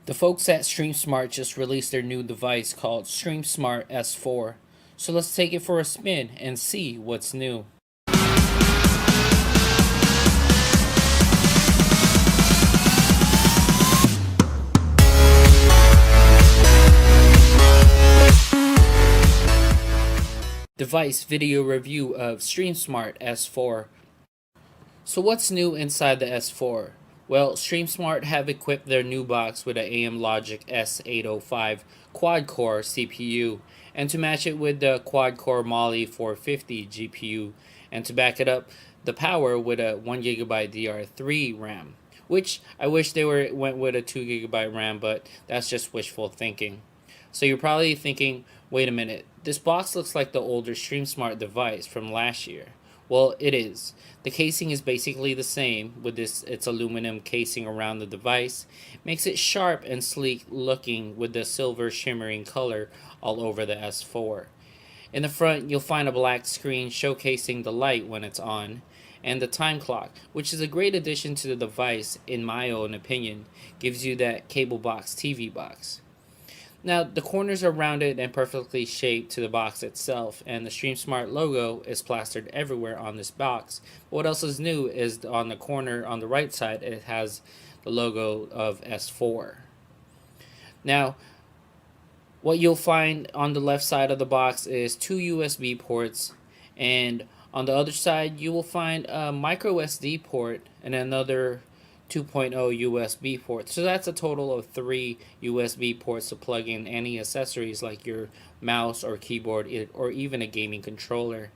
The folks at StreamSmart just released their new device called StreamSmart S4. So let's take it for a spin and see what's new. Device video review of StreamSmart S4. So what's new inside the S4? Well, StreamSmart have equipped their new box with an AM Logic S805 quad-core CPU, and to match it with the quad-core Mali 450 GPU, and to back it up, the power with a 1GB DR3 RAM, which I wish they went with a 2GB RAM, but that's just wishful thinking. So you're probably thinking, wait a minute, this box looks like the older StreamSmart device from last year. Well, it is. The casing is basically the same with its aluminum casing around the device. Makes it sharp and sleek looking with the silver shimmering color all over the S4. In the front, you'll find a black screen showcasing the light when it's on, and the time clock, which is a great addition to the device in my own opinion, gives you that cable box TV box. Now, the corners are rounded and perfectly shaped to the box itself, and the StreamSmart logo is plastered everywhere on this box. But what else is new is on the corner on the right side, it has the logo of S4. Now, what you'll find on the left side of the box is two USB ports, and on the other side, you will find a micro SD port and another 2.0 USB port. So that's a total of 3 USB ports to plug in any accessories like your mouse or keyboard or even a gaming controller.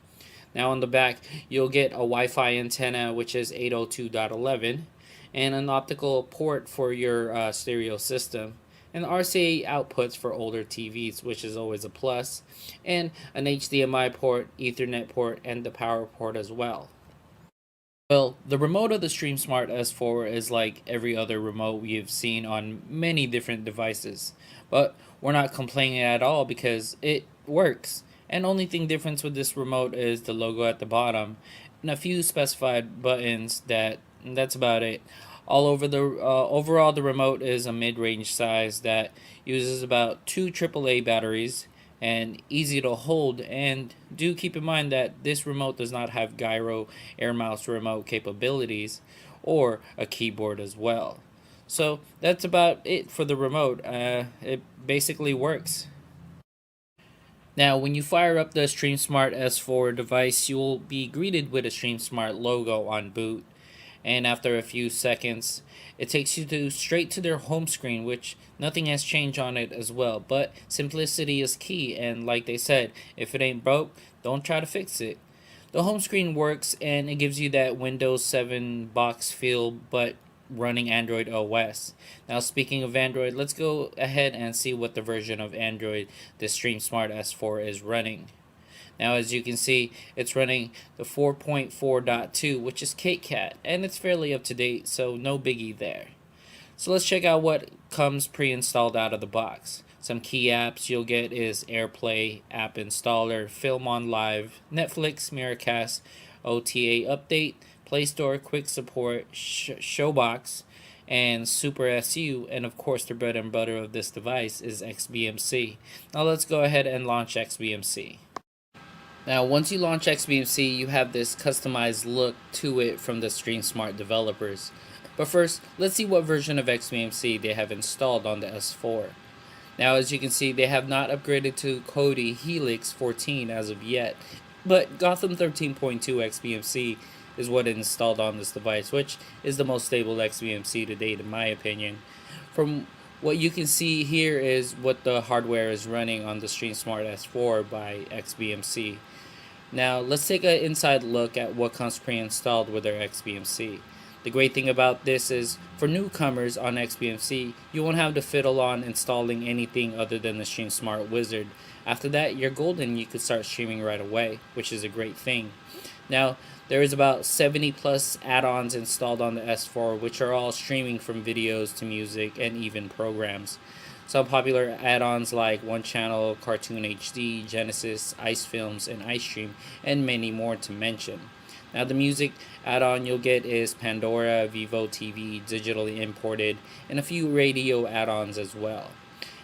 Now on the back, you'll get a Wi-Fi antenna, which is 802.11, and an optical port for your stereo system, and RCA outputs for older TVs, which is always a plus, and an HDMI port, Ethernet port, and the power port as well. Well, the remote of the StreamSmart S4 is like every other remote we've seen on many different devices, but we're not complaining at all because it works. And only thing difference with this remote is the logo at the bottom and a few specified buttons. That's about it. All over the overall, the remote is a mid-range size that uses about 2 AAA batteries and easy to hold. And do keep in mind that this remote does not have gyro air mouse remote capabilities or a keyboard as well. So that's about it for the remote. It basically works. Now, when you fire up the StreamSmart S4 device, you will be greeted with a StreamSmart logo on boot. And after a few seconds, it takes you straight to their home screen, which nothing has changed on it as well. But simplicity is key, and like they said, if it ain't broke, don't try to fix it. The home screen works, and it gives you that Windows 7 box feel, but running Android OS. Now, speaking of Android, let's go ahead and see what the version of Android the StreamSmart S4 is running. Now, as you can see, it's running the 4.4.2, which is KitKat, and it's fairly up to date, so no biggie there. So let's check out what comes pre-installed out of the box. Some key apps you'll get is AirPlay, App Installer, Film on Live, Netflix, Miracast, OTA Update, Play Store, Quick Support, Showbox, and Super SU, and of course the bread and butter of this device is XBMC. Now let's go ahead and launch XBMC. Now, once you launch XBMC, you have this customized look to it from the StreamSmart developers. But first, let's see what version of XBMC they have installed on the S4. Now, as you can see, they have not upgraded to Kodi Helix 14 as of yet, but Gotham 13.2 XBMC is what is installed on this device, which is the most stable XBMC to date in my opinion. From what you can see here is what the hardware is running on the StreamSmart S4 by XBMC. Now, let's take an inside look at what comes pre-installed with their XBMC. The great thing about this is, for newcomers on XBMC, you won't have to fiddle on installing anything other than the StreamSmart Wizard. After that, you're golden. You could start streaming right away, which is a great thing. Now, there is about 70 plus add-ons installed on the S4, which are all streaming from videos to music and even programs. Some popular add-ons like One Channel, Cartoon HD, Genesis, Ice Films, and iStream, and many more to mention. Now the music add-on you'll get is Pandora, Vivo TV, digitally imported, and a few radio add-ons as well.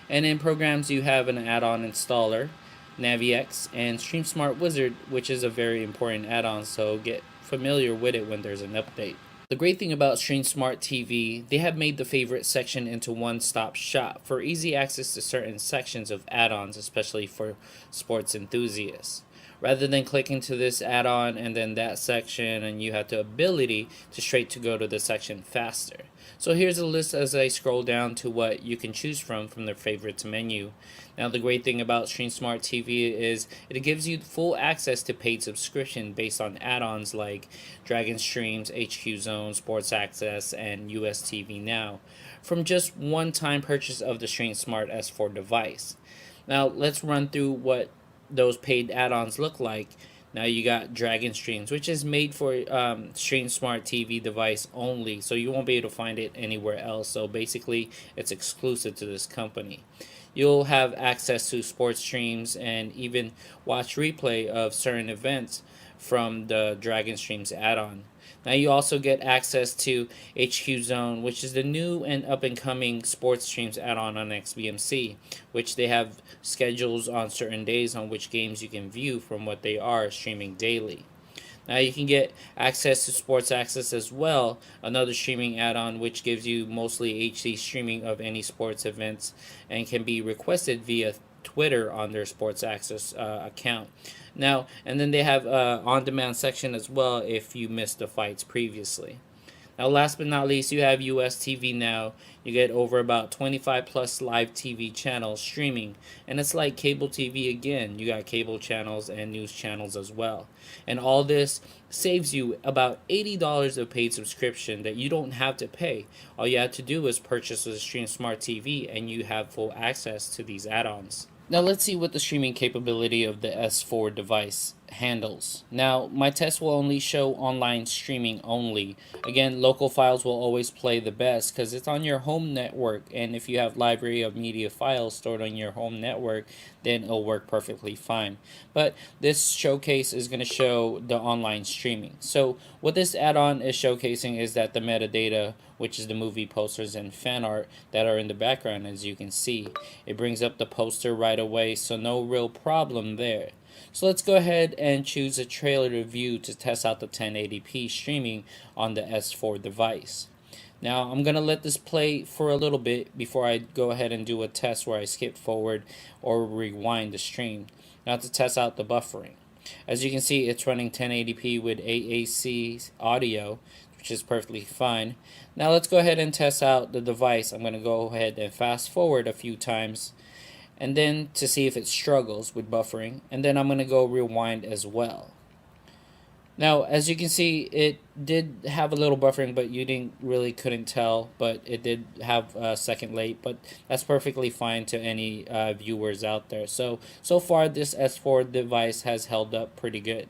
And in programs you have an add-on installer, NaviX, and StreamSmart Wizard, which is a very important add-on, so get familiar with it when there's an update. The great thing about StreamSmart TV, they have made the favorite section into one-stop shop for easy access to certain sections of add-ons, especially for sports enthusiasts. Rather than clicking to this add-on and then that section, and you have the ability to straight to go to the section faster. So here's a list as I scroll down to what you can choose from their favorites menu. Now the great thing about StreamSmart TV is it gives you full access to paid subscription based on add-ons like Dragon Streams, HQ Zone, Sports Access, and US TV Now from just one-time purchase of the StreamSmart S4 device. Now let's run through what those paid add-ons look like. Now you got Dragon Streams, which is made for StreamSmart TV device only, so you won't be able to find it anywhere else. So basically, it's exclusive to this company. You'll have access to sports streams and even watch replay of certain events from the Dragon Streams add-on. Now you also get access to HQ Zone, which is the new and up-and-coming sports streams add-on on XBMC, which they have schedules on certain days on which games you can view from what they are streaming daily. Now you can get access to Sports Access as well, another streaming add-on which gives you mostly HD streaming of any sports events and can be requested via Twitter on their Sports Access account. Now, and then they have on-demand section as well if you missed the fights previously. Now, last but not least, you have US TV Now. You get over about 25 plus live TV channels streaming, and it's like cable TV again. You got cable channels and news channels as well. And all this saves you about $80 of paid subscription that you don't have to pay. All you have to do is purchase a StreamSmart TV and you have full access to these add-ons. Now let's see what the streaming capability of the S4 device handles. Now my test will only show online streaming only. Again, local files will always play the best because it's on your home network, and if you have library of media files stored on your home network, then it'll work perfectly fine. But this showcase is going to show the online streaming. So what this add-on is showcasing is that the metadata, which is the movie posters and fan art that are in the background, as you can see. It brings up the poster right away, so no real problem there. So let's go ahead and choose a trailer to view to test out the 1080p streaming on the S4 device. Now I'm going to let this play for a little bit before I go ahead and do a test where I skip forward or rewind the stream. Now to test out the buffering. As you can see, it's running 1080p with AAC audio, which is perfectly fine. Now let's go ahead and test out the device. I'm going to go ahead and fast forward a few times, and then to see if it struggles with buffering, and then I'm going to go rewind as well. Now as you can see, it did have a little buffering, but you couldn't tell, but it did have a second late, but that's perfectly fine to any viewers out there. So far this S4 device has held up pretty good.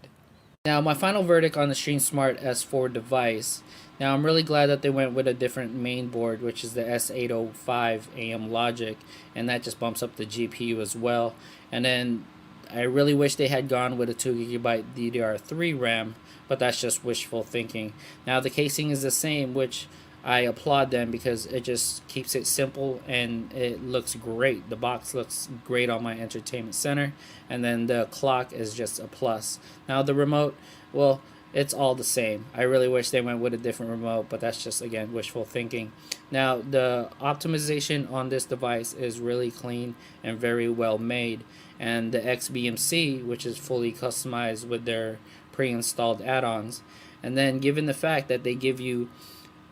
Now my final verdict on the StreamSmart S4 device. Now I'm really glad that they went with a different main board, which is the S805 AM logic, and that just bumps up the GPU as well. And then I really wish they had gone with a 2GB DDR3 RAM, but that's just wishful thinking. Now the casing is the same, which I applaud them because it just keeps it simple and it looks great. The box looks great on my entertainment center, and then the clock is just a plus. Now the remote, well, it's all the same. I really wish they went with a different remote, but that's just, again, wishful thinking. Now the optimization on this device is really clean and very well made, and the XBMC, which is fully customized with their pre-installed add-ons, and then given the fact that they give you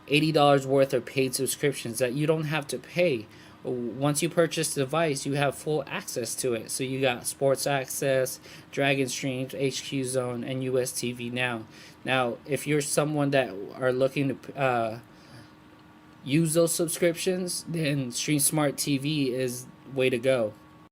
$80 worth of paid subscriptions that you don't have to pay. Once you purchase the device, you have full access to it. So you got Sports Access, Dragon Streams, HQ Zone, and US TV Now. Now, if you're someone that are looking to use those subscriptions, then StreamSmart TV is way to go.